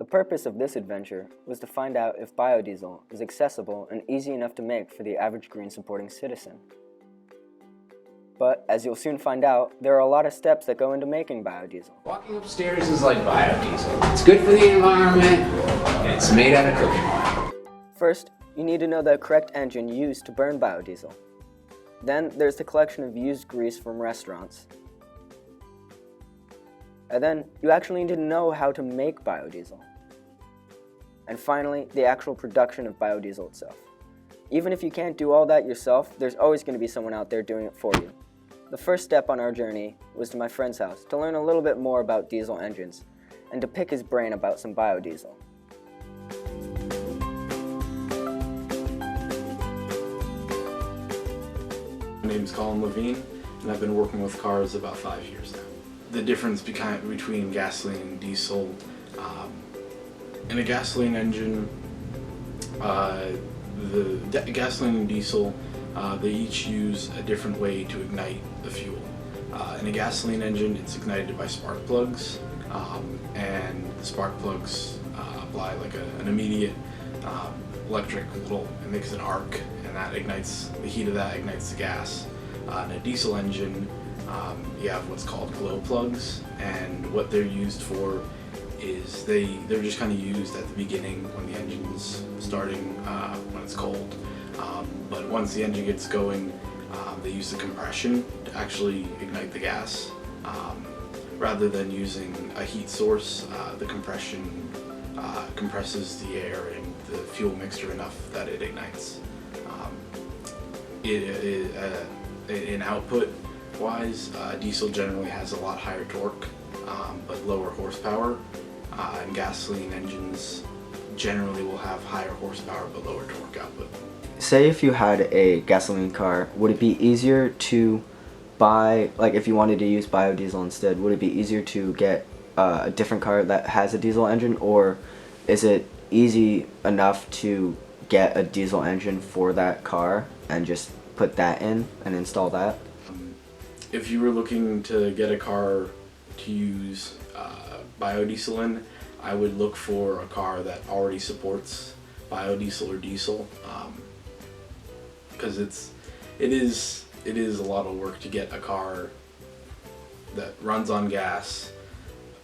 The purpose of this adventure was to find out if biodiesel is accessible and easy enough to make for the average green-supporting citizen. But, as you'll soon find out, there are a lot of steps that go into making biodiesel. Walking upstairs is like biodiesel. It's good for the environment, and it's made out of cooking oil. First, you need to know the correct engine used to burn biodiesel. Then, there's the collection of used grease from restaurants. And then, you actually need to know how to make biodiesel. And finally, the actual production of biodiesel itself. Even if you can't do all that yourself, there's always going to be someone out there doing it for you. The first step on our journey was to my friend's house to learn a little bit more about diesel engines and to pick his brain about some biodiesel. My name is Colin Levine, and I've been working with cars about 5 years now. The difference between gasoline and diesel, in a gasoline engine, the gasoline and diesel, they each use a different way to ignite the fuel. In a gasoline engine, it's ignited by spark plugs, and the spark plugs apply like an immediate electric it makes an arc, and that ignites, the heat of that ignites the gas. In a diesel engine, you have what's called glow plugs, and what they're used for is they're just kind of used at the beginning when the engine's starting, when it's cold. But once the engine gets going, they use the compression to actually ignite the gas. Rather than using a heat source, the compression compresses the air and the fuel mixture enough that it ignites. In output-wise, diesel generally has a lot higher torque, but lower horsepower, and gasoline engines generally will have higher horsepower but lower torque output. Say if you had a gasoline car, would it be easier to buy, like if you wanted to use biodiesel instead, would it be easier to get a different car that has a diesel engine, or is it easy enough to get a diesel engine for that car and just put that in and install that? If you were looking to get a car to use biodiesel in, I would look for a car that already supports biodiesel or diesel, because it is a lot of work to get a car that runs on gas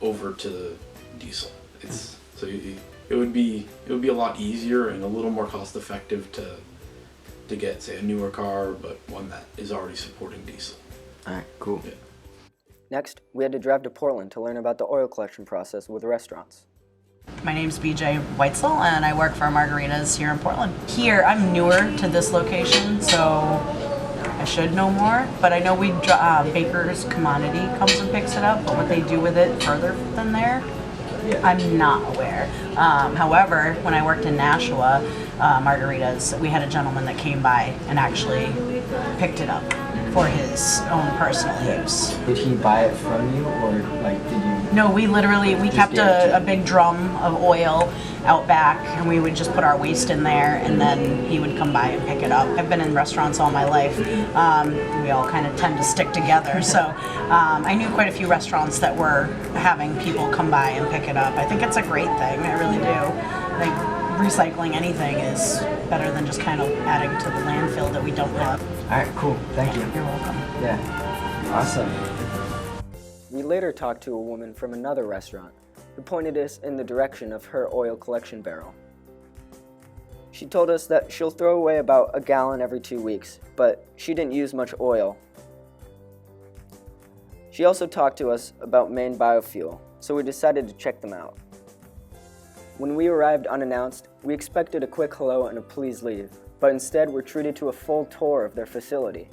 over to diesel. It would be a lot easier and a little more cost effective to get, say, a newer car, but one that is already supporting diesel. Alright, cool. Yeah. Next, we had to drive to Portland to learn about the oil collection process with restaurants. My name's BJ Weitzel, and I work for Margaritas here in Portland. Here, I'm newer to this location, so I should know more, but I know Baker's Commodity comes and picks it up, but what they do with it further than there, I'm not aware. However, when I worked in Nashua, Margaritas, we had a gentleman that came by and actually picked it up for his own personal use. Did he buy it from you, or like did you? No, we kept a big drum of oil out back, and we would just put our waste in there, and then he would come by and pick it up. I've been in restaurants all my life. We all kind of tend to stick together, so I knew quite a few restaurants that were having people come by and pick it up. I think it's a great thing, I really do. Like, recycling anything is better than just kind of adding to the landfill that we don't have. Alright, cool. Thank you. You're welcome. Yeah. Awesome. We later talked to a woman from another restaurant who pointed us in the direction of her oil collection barrel. She told us that she'll throw away about a gallon every 2 weeks, but she didn't use much oil. She also talked to us about Maine Biofuel, so we decided to check them out. When we arrived unannounced, we expected a quick hello and a please leave, but instead we're treated to a full tour of their facility.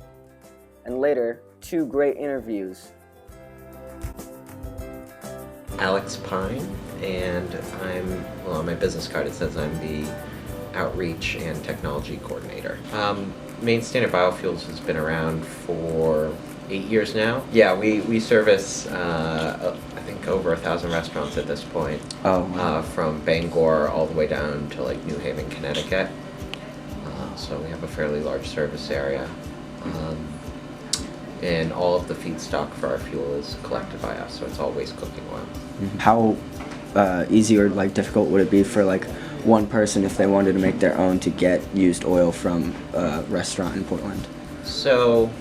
And later, 2 great interviews. Alex Pine, and on my business card it says I'm the Outreach and Technology Coordinator. Maine Standard Biofuels has been around for 8 years now. Yeah, we service I think over 1,000 restaurants at this point. Oh, wow. From Bangor all the way down to like New Haven, Connecticut. So we have a fairly large service area. And all of the feedstock for our fuel is collected by us, so it's all waste cooking oil. How easy or like difficult would it be for like one person if they wanted to make their own to get used oil from a restaurant in Portland? So,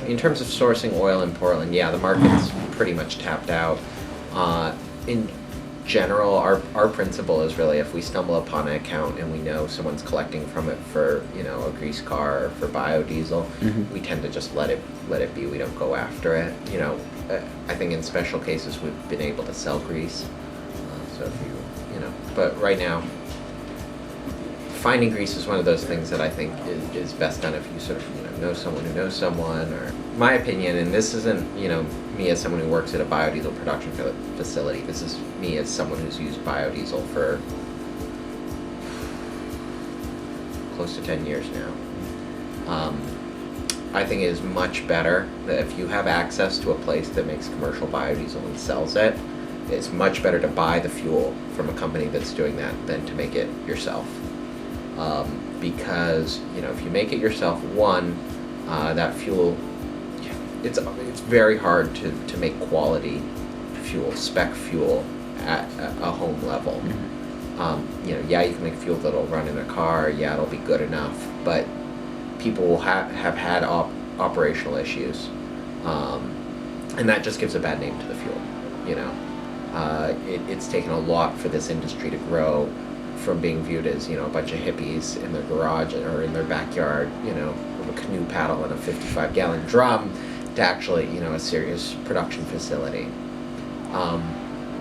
in terms of sourcing oil in Portland, yeah, the market's pretty much tapped out. In general, our principle is really if we stumble upon an account and we know someone's collecting from it for, you know, a grease car or for biodiesel, we tend to just let it be. We don't go after it. You know, I think in special cases we've been able to sell grease. So if you know, but right now, finding grease is one of those things that I think is best done if you sort of know someone who knows someone, or my opinion, and this isn't me as someone who works at a biodiesel production facility, this is me as someone who's used biodiesel for close to 10 years now. I think it is much better that if you have access to a place that makes commercial biodiesel and sells it, it's much better to buy the fuel from a company that's doing that than to make it yourself. Because if you make it yourself, that fuel, it's very hard to make quality fuel, spec fuel at a home level. Yeah, you can make fuel that'll run in a car, yeah, it'll be good enough, but people will have had operational issues, and that just gives a bad name to the fuel. It's taken a lot for this industry to grow from being viewed as a bunch of hippies in their garage or in their backyard, with a canoe paddle and a 55-gallon drum, to actually a serious production facility.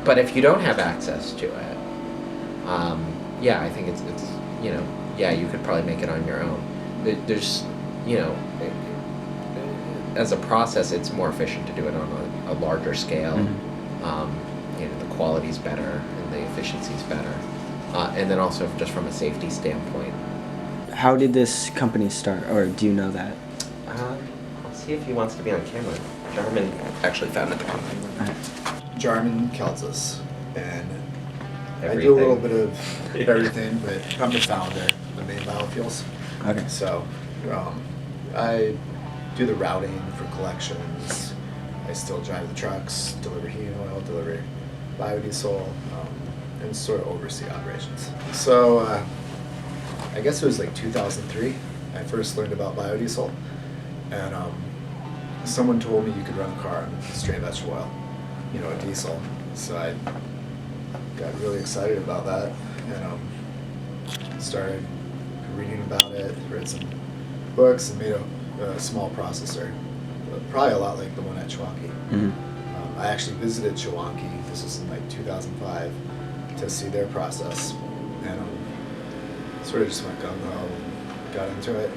But if you don't have access to it, yeah, I think it's yeah, you could probably make it on your own. There's as a process, it's more efficient to do it on a larger scale. The quality's better and the efficiency's better. And then also just from a safety standpoint. How did this company start, or do you know that? Let's see if he wants to be on camera. Jarman actually founded the company. Jarman Keltis, and Everything. I do a little bit of everything, but I'm the founder of Maine Biofuels. Okay. So I do the routing for collections. I still drive the trucks, deliver heating oil, deliver biodiesel, and sort of oversee operations. So I guess it was like 2003 I first learned about biodiesel, and someone told me you could run a car on straight vegetable oil, a diesel. So I got really excited about that and started reading about it, read some books, and made a small processor, probably a lot like the one at Chewonki. I actually visited Chewonki, this was in like 2005, to see their process, and sort of just went gung-ho and got into it.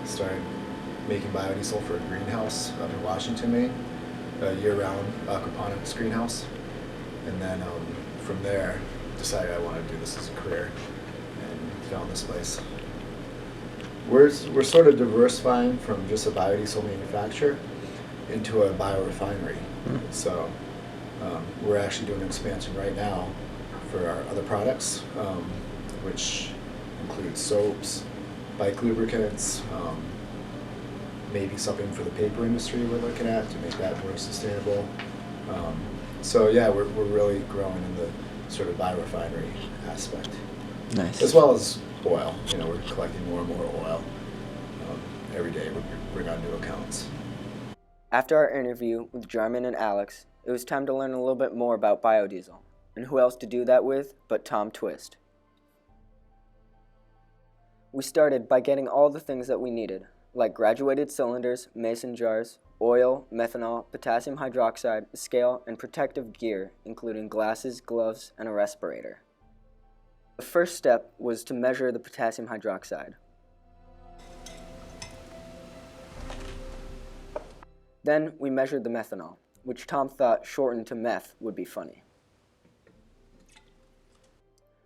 Started making biodiesel for a greenhouse up in Washington, Maine, a year-round aquaponics greenhouse, and then from there decided I wanted to do this as a career and found this place. We're sort of diversifying from just a biodiesel manufacturer into a biorefinery. So we're actually doing an expansion right now for our other products, which include soaps, bike lubricants, maybe something for the paper industry we're looking at to make that more sustainable. So yeah, we're really growing in the sort of biorefinery aspect. Nice. As well as oil. We're collecting more and more oil every day. We bring on new accounts. After our interview with Jarman and Alex, it was time to learn a little bit more about biodiesel. And who else to do that with but Tom Twist. We started by getting all the things that we needed, like graduated cylinders, mason jars, oil, methanol, potassium hydroxide, scale, and protective gear, including glasses, gloves, and a respirator. The first step was to measure the potassium hydroxide. Then we measured the methanol, which Tom thought shortened to meth would be funny.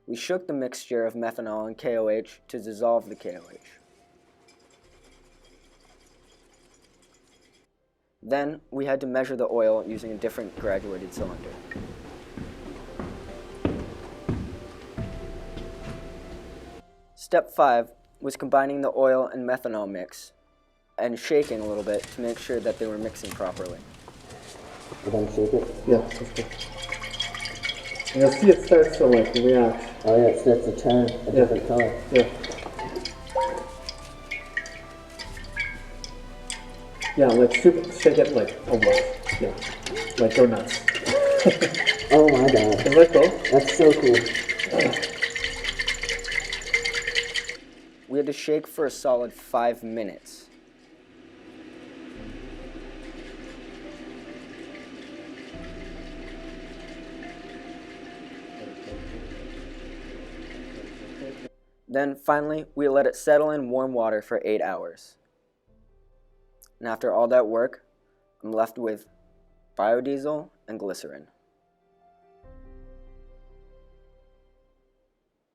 We shook the mixture of methanol and KOH to dissolve the KOH. Then we had to measure the oil using a different graduated cylinder. Step 5 was combining the oil and methanol mix and shaking a little bit to make sure that they were mixing properly. You want to shake it? Yeah. And you'll see it starts to like react. Oh yeah, it starts to turn a different color. Yeah. Yeah, like super, shake it like a lot. Yeah. Like go nuts. Oh my god. Isn't that cool? That's so cool. We had to shake for a solid 5 minutes. Then finally, we let it settle in warm water for 8 hours. And after all that work, I'm left with biodiesel and glycerin.